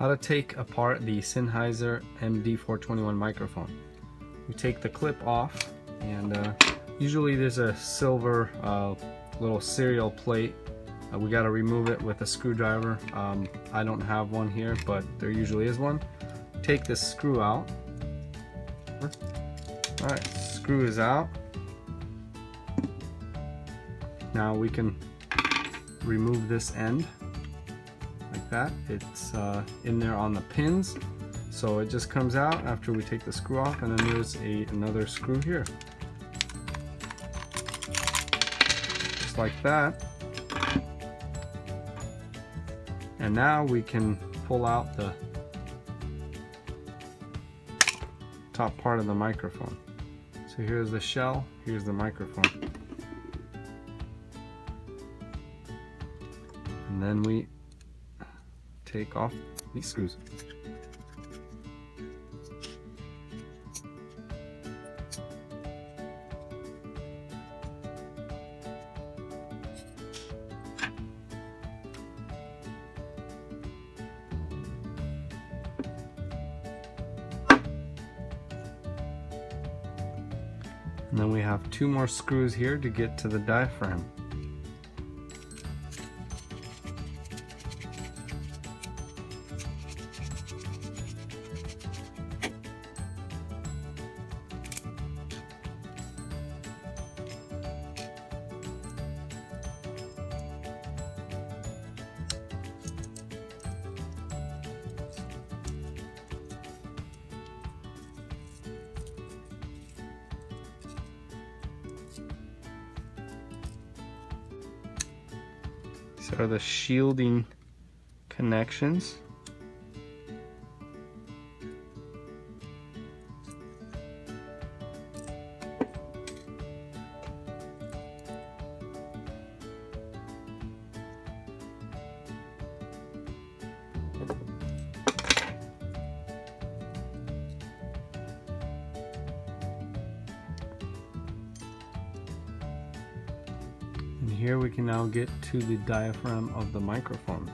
How to take apart the Sennheiser MD421 microphone. We take the clip off, and usually there's a silver little serial plate. We got to remove it with a screwdriver. I don't have one here, but there usually is one. Take this screw out. Alright, screw is out. Now we can remove this end like that. It's in there on the pins, so it just comes out after we take the screw off, and then there's another screw here, just like that. And now we can pull out the top part of the microphone. So here's the shell, here's the microphone. And then we take off these screws. And then we have two more screws here to get to the diaphragm. These are the shielding connections. And here we can now get to the diaphragm of the microphone.